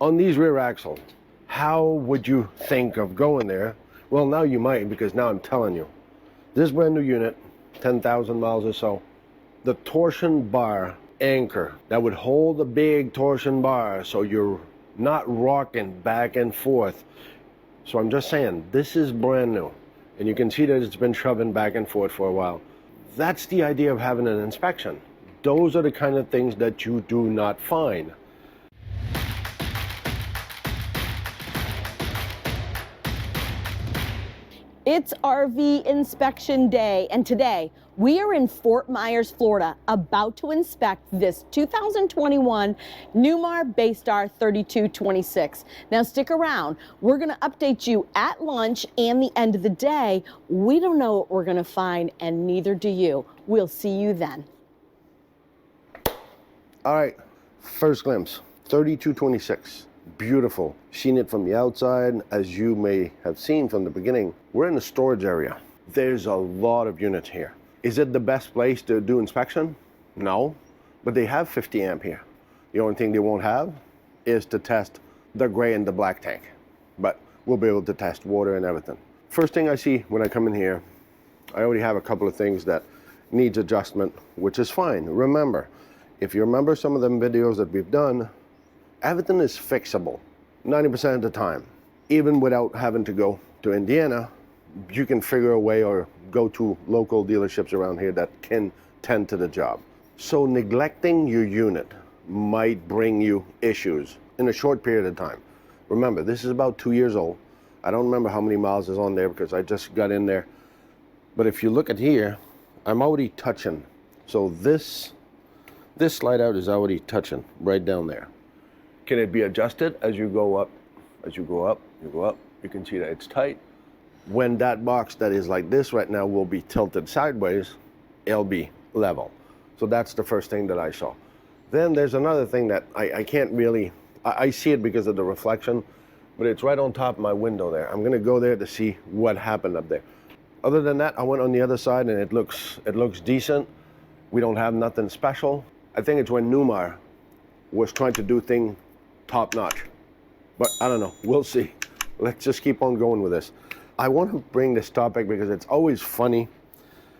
On these rear axles, how would you think of going there? Well, now you might, because now I'm telling you. This brand new unit, 10,000 miles or so, the torsion bar anchor that would hold the big torsion bar so you're not rocking back and forth. So I'm just saying, this is brand new. And you can see that it's been shoving back and forth for a while. That's the idea of having an inspection. Those are the kind of things that you do not find. It's RV inspection day, and today we are in Fort Myers, Florida, about to inspect this 2021 Newmar Baystar 3226. Now stick around. We're going to update you at lunch and the end of the day. We don't know what we're going to find, and neither do you. We'll see you then. All right, first glimpse, 3226. Beautiful. Seen it from the outside. As you may have seen from the beginning, we're in the storage area. There's a lot of units here. Is it the best place to do inspection? No, but they have 50 amp here. The only thing they won't have is to test the gray and the black tank, but we'll be able to test water and everything. First thing I see when I come in here, I already have a couple of things that needs adjustment, which is fine. Remember, if you remember some of them videos that we've done, everything is fixable 90% of the time. Even without having to go to Indiana, you can figure a way or go to local dealerships around here that can tend to the job. So neglecting your unit might bring you issues in a short period of time. Remember, this is about 2 years old. I don't remember how many miles is on there because I just got in there. But if you look at here, I'm already touching. So this slide out is already touching right down there. Can it be adjusted as you go up? As you go up, you go up, you can see that it's tight. When that box that is like this right now will be tilted sideways, it'll be level. So that's the first thing that I saw. Then there's another thing that I can't really, I see it because of the reflection, but it's right on top of my window there. I'm gonna go there to see what happened up there. Other than that, I went on the other side and it looks decent. We don't have nothing special. I think it's when Newmar was trying to do things top notch, but I don't know, we'll see. Let's just keep on going with this. I want to bring this topic because it's always funny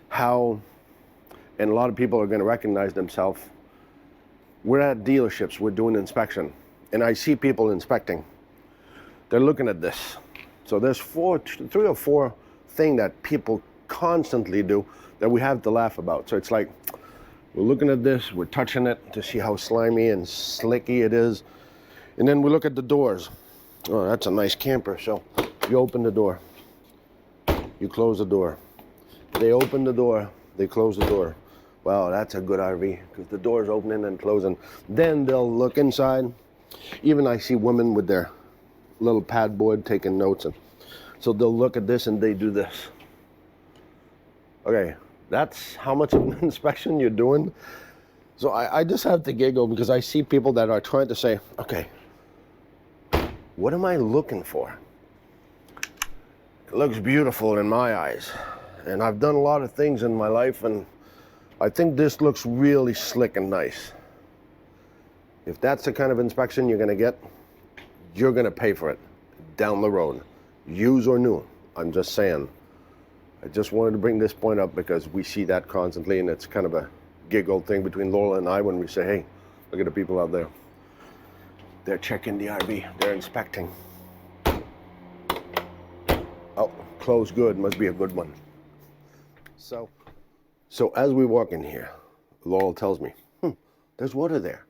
how, and a lot of people are going to recognize themselves, we're at dealerships, we're doing inspection, and I see people inspecting. They're looking at this. So there's three or four things that people constantly do that we have to laugh about. So it's like, we're looking at this, we're touching it to see how slimy and slicky it is. And then we look at the doors. Oh, that's a nice camper. So you open the door, you close the door. They open the door, they close the door. Wow, that's a good RV because the door's opening and closing. Then they'll look inside. Even I see women with their little pad board taking notes. And so they'll look at this and they do this. Okay, that's how much of an inspection you're doing. So I just have to giggle because I see people that are trying to say, okay, what am I looking for? It looks beautiful in my eyes. And I've done a lot of things in my life and I think this looks really slick and nice. If that's the kind of inspection you're gonna get, you're gonna pay for it down the road. Used or new, I'm just saying. I just wanted to bring this point up because we see that constantly and it's kind of a giggle thing between Laurel and I when we say, hey, look at the people out there. They're checking the RV, they're inspecting. Oh, closed good, must be a good one. So as we walk in here, Laurel tells me, there's water there.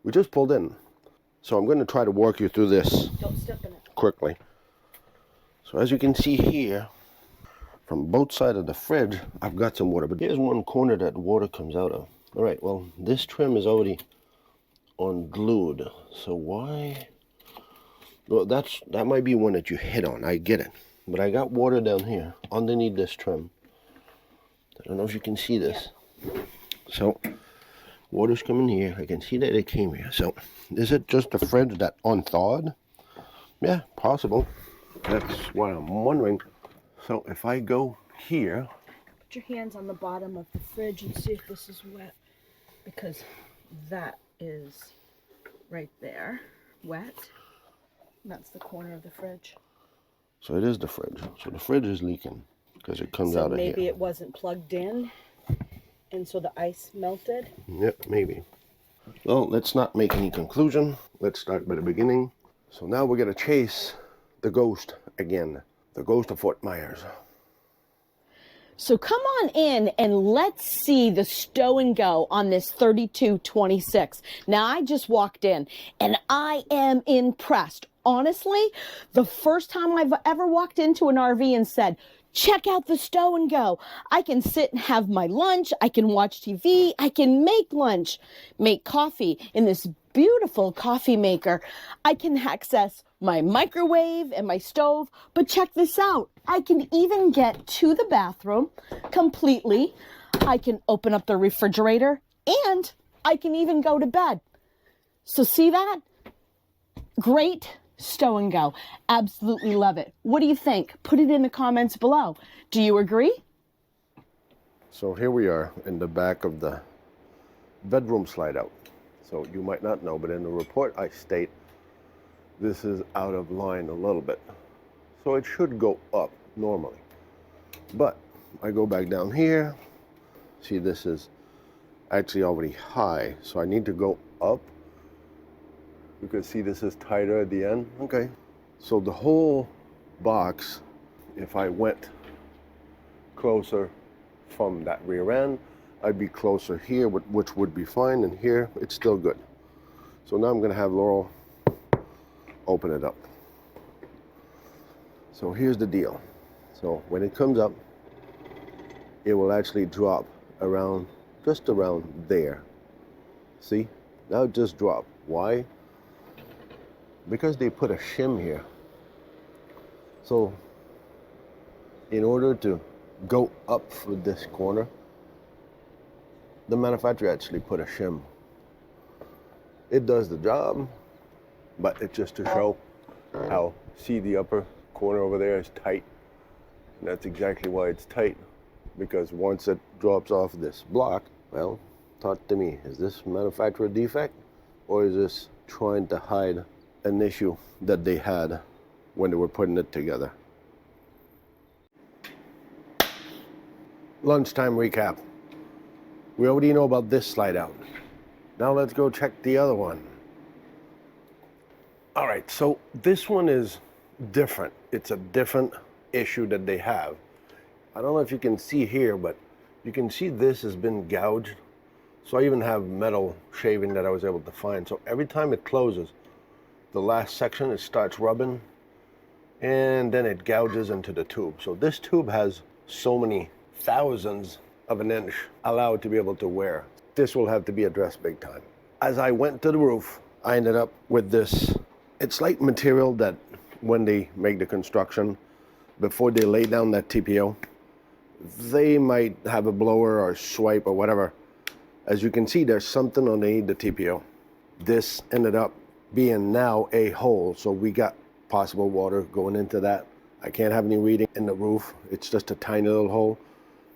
We just pulled in. So I'm going to try to walk you through this. Don't step in it. Quickly. So as you can see here, from both sides of the fridge, I've got some water, but here's one corner that water comes out of. All right, well, this trim is already unglued. So why? Well, that might be one that you hit on. I get it. But I got water down here underneath this trim. I don't know if you can see this. Yeah. So water's coming here. I can see that it came here. So is it just the fridge that unthawed? Yeah, possible. That's what I'm wondering. So if I go here. Put your hands on the bottom of the fridge and see if this is wet. Because that is right there. wet. That's the corner of the fridge. So it is the fridge. So the fridge is leaking because it comes out of here. So maybe it wasn't plugged in, and so the ice melted. Yep, maybe. Well, let's not make any conclusion. Let's start by the beginning. So now we're gonna chase the ghost again. The ghost of Fort Myers. So come on in and let's see the stow and go on this 3226. Now I just walked in and I am impressed. Honestly, the first time I've ever walked into an RV and said, check out the stow and go. I can sit and have my lunch. I can watch TV. I can make lunch, make coffee in this beautiful coffee maker. I can access my microwave and my stove, but check this out. I can even get to the bathroom completely. I can open up the refrigerator and I can even go to bed. So see that? Great stow and go. Absolutely love it. What do you think? Put it in the comments below. Do you agree? So here we are in the back of the bedroom slide out. So you might not know, but in the report I state this is out of line a little bit. So it should go up normally. But I go back down here. See, this is actually already high. So I need to go up. You can see this is tighter at the end. Okay. So the whole box, if I went closer from that rear end, I'd be closer here, which would be fine. And here, it's still good. So now I'm going to have Laurel open it up. So here's the deal. So when it comes up, it will actually drop around, just around there. See? Now it just dropped. Why? Because they put a shim here. So in order to go up for this corner, the manufacturer actually put a shim. It does the job, but it's just to show how, see the upper corner over there is tight. And that's exactly why it's tight, because once it drops off this block, well, talk to me, is this manufacturer defect or is this trying to hide an issue that they had when they were putting it together? Lunchtime recap. We already know about this slide out. Now let's go check the other one. All right, so this one is different. It's a different issue that they have. I don't know if you can see here, but you can see this has been gouged. So I even have metal shaving that I was able to find. So every time it closes, the last section, it starts rubbing and then it gouges into the tube. So this tube has so many thousands of an inch allowed to be able to wear. This will have to be addressed big time. As I went to the roof, I ended up with this. It's like material that when they make the construction, before they lay down that TPO, they might have a blower or swipe or whatever. As you can see, there's something underneath the TPO. This ended up being now a hole, so we got possible water going into that. I can't have any reading in the roof. It's just a tiny little hole.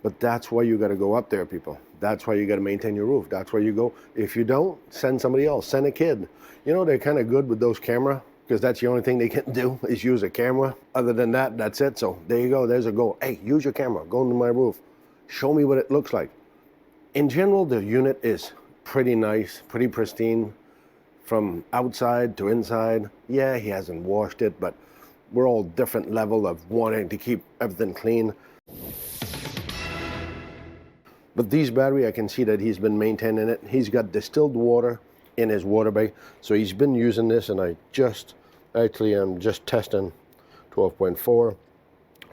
But that's why you got to go up there, people. That's why you got to maintain your roof. That's where you go. If you don't, send somebody else. Send a kid. You know, they're kind of good with those camera, because that's the only thing they can do is use a camera. Other than that, that's it. So there you go. There's a goal. Hey, use your camera. Go into my roof. Show me what it looks like. In general, the unit is pretty nice, pretty pristine from outside to inside. Yeah, he hasn't washed it, but we're all different level of wanting to keep everything clean. But these battery, I can see that he's been maintaining it. He's got distilled water in his water bay. So he's been using this, and I'm just testing 12.4.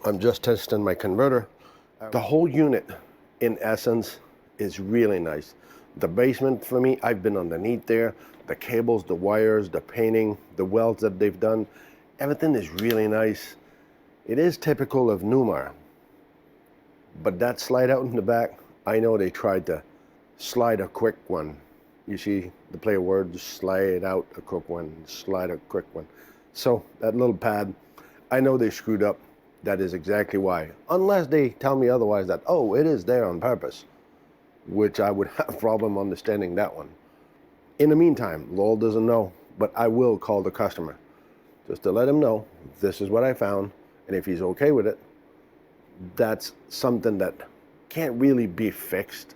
I'm just testing my converter. The whole unit, in essence, is really nice. The basement for me, I've been underneath there. The cables, the wires, the painting, the welds that they've done, everything is really nice. It is typical of Newmar. But that slide out in the back, I know they tried to slide a quick one. You see the play of words, slide out a quick one, slide a quick one. So that little pad, I know they screwed up. That is exactly why. Unless they tell me otherwise that, oh, it is there on purpose, which I would have a problem understanding that one. In the meantime, Laurel doesn't know, but I will call the customer just to let him know this is what I found, and if he's okay with it, that's something that can't really be fixed.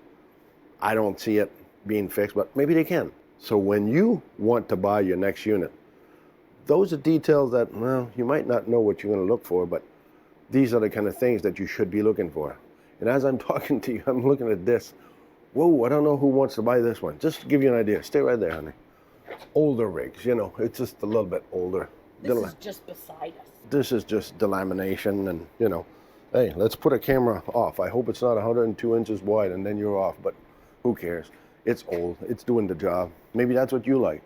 I don't see it being fixed, but maybe they can. So when you want to buy your next unit, those are details that, well, you might not know what you're going to look for, but these are the kind of things that you should be looking for. And as I'm talking to you, I'm looking at this. Whoa, I don't know who wants to buy this one. Just to give you an idea. Stay right there, honey. Older rigs, you know, it's just a little bit older. This is just beside us. This is just delamination and, you know, hey, let's put a camera off. I hope it's not 102 inches wide and then you're off, but who cares? It's old. It's doing the job. Maybe that's what you like.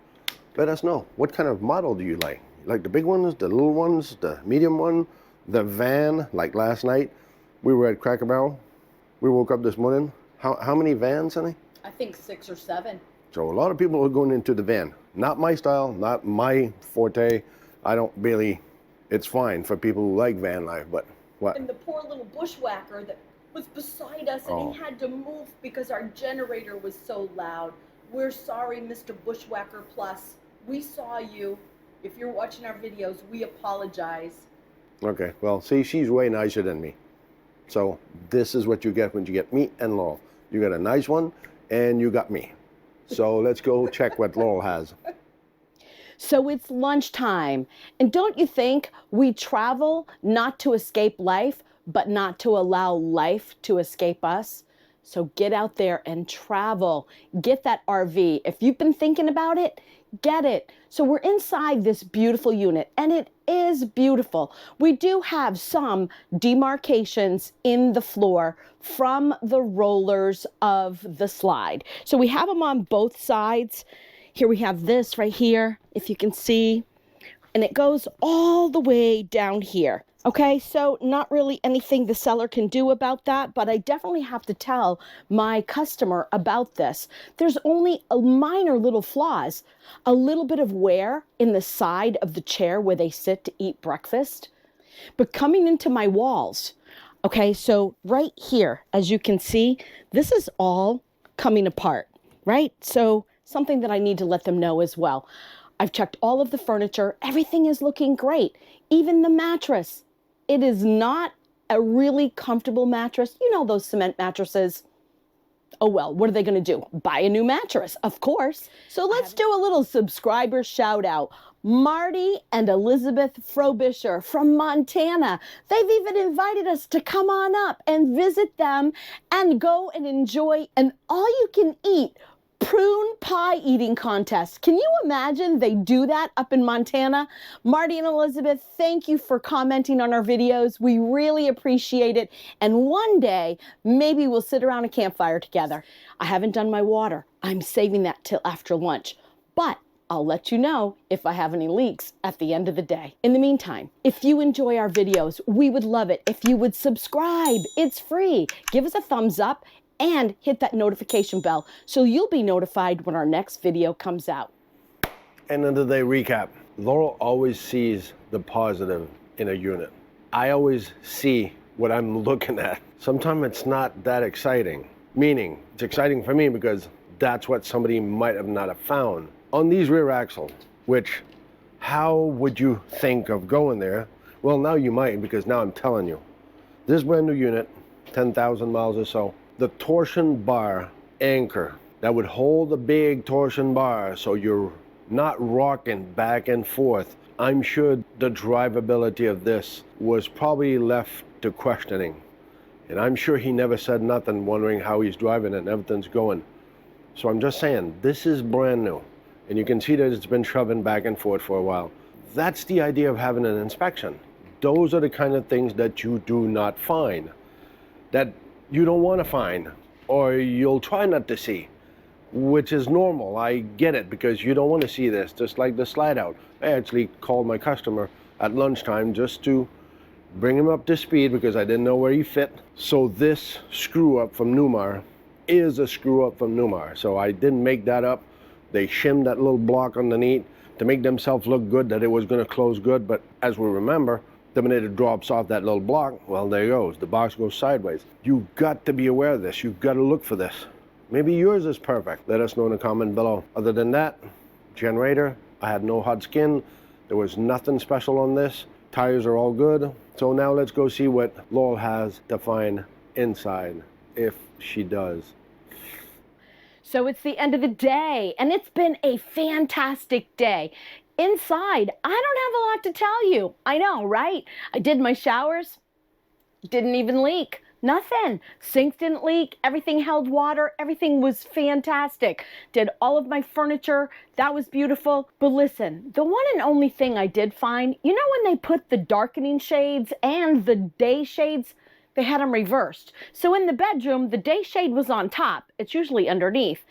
Let us know. What kind of model do you like? You like the big ones, the little ones, the medium one, the van, like last night? We were at Cracker Barrel. We woke up this morning. How many vans, honey? I think 6 or 7. So a lot of people are going into the van. Not my style, not my forte. I don't really, it's fine for people who like van life, but what? And the poor little bushwhacker that was beside us and he had to move because our generator was so loud. We're sorry, Mr. Bushwhacker Plus. We saw you. If you're watching our videos, we apologize. Okay, well, see, she's way nicer than me. So this is what you get when you get me and Laurel. You got a nice one and you got me. So let's go check what Laurel has. So it's lunchtime. And don't you think we travel not to escape life, but not to allow life to escape us? So get out there and travel. Get that RV. If you've been thinking about it, get it. So we're inside this beautiful unit, and it is beautiful. We do have some demarcations in the floor from the rollers of the slide. So we have them on both sides. Here we have this right here, if you can see, and it goes all the way down here. Okay, so not really anything the seller can do about that, but I definitely have to tell my customer about this. There's only a minor little flaws, a little bit of wear in the side of the chair where they sit to eat breakfast. But coming into my walls, okay, so right here, as you can see, this is all coming apart, right? So something that I need to let them know as well. I've checked all of the furniture. Everything is looking great. Even the mattress. It is not a really comfortable mattress. You know those cement mattresses. Oh well, what are they gonna do? Buy a new mattress, of course. So let's do a little subscriber shout out. Marty and Elizabeth Frobisher from Montana. They've even invited us to come on up and visit them and go and enjoy an all-you-can-eat prune pie eating contest. Can you imagine they do that up in Montana? Marty and Elizabeth, thank you for commenting on our videos. We really appreciate it. And one day, maybe we'll sit around a campfire together. I haven't done my water. I'm saving that till after lunch. But I'll let you know if I have any leaks at the end of the day. In the meantime, if you enjoy our videos, we would love it if you would subscribe. It's free. Give us a thumbs up and hit that notification bell so you'll be notified when our next video comes out. End of the day recap. Laurel always sees the positive in a unit. I always see what I'm looking at. Sometimes it's not that exciting, meaning it's exciting for me because that's what somebody might have not have found. On these rear axles, which how would you think of going there? Well, now you might, because now I'm telling you. This brand new unit, 10,000 miles or so, the torsion bar anchor that would hold the big torsion bar so you're not rocking back and forth. I'm sure the drivability of this was probably left to questioning. And I'm sure he never said nothing, wondering how he's driving and everything's going. So I'm just saying, this is brand new. And you can see that it's been shoving back and forth for a while. That's the idea of having an inspection. Those are the kind of things that you do not find, that you don't want to find, or you'll try not to see, which is normal. I get it, because you don't want to see this, just like the slide out. I actually called my customer at lunchtime just to bring him up to speed because I didn't know where he fit. So this screw up from Newmar is a screw up from Newmar. So I didn't make that up. They shimmed that little block underneath to make themselves look good, that it was going to close good. But as we remember, the minute it drops off that little block, well, there it goes. The box goes sideways. You've got to be aware of this. You've got to look for this. Maybe yours is perfect. Let us know in the comment below. Other than that, generator, I had no hard skin. There was nothing special on this. Tires are all good. So now let's go see what Laurel has to find inside, if she does. So it's the end of the day, and it's been a fantastic day. Inside, I don't have a lot to tell you. I know, right? I did my showers, didn't even leak. Nothing. Sinks didn't leak. Everything held water. Everything was fantastic. Did all of my furniture. That was beautiful. But listen, the one and only thing I did find, you know when they put the darkening shades and the day shades, they had them reversed. So in the bedroom, the day shade was on top. It's usually underneath.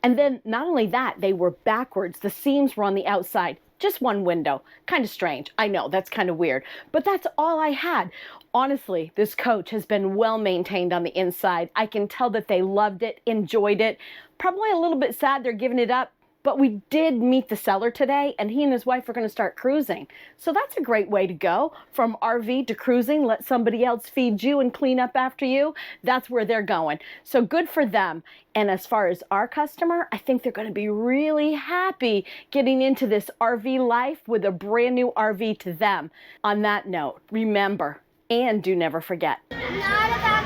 And then not only that, they were backwards. The seams were on the outside. Just one window. Kind of strange. I know, that's kind of weird. But that's all I had. Honestly, this coach has been well maintained on the inside. I can tell that they loved it, enjoyed it. Probably a little bit sad they're giving it up. But we did meet the seller today, and he and his wife are going to start cruising. So that's a great way to go. From RV to cruising, let somebody else feed you and clean up after you. That's where they're going. So good for them. And as far as our customer, I think they're going to be really happy getting into this RV life with a brand new RV to them. On that note, remember, and do never forget. Not about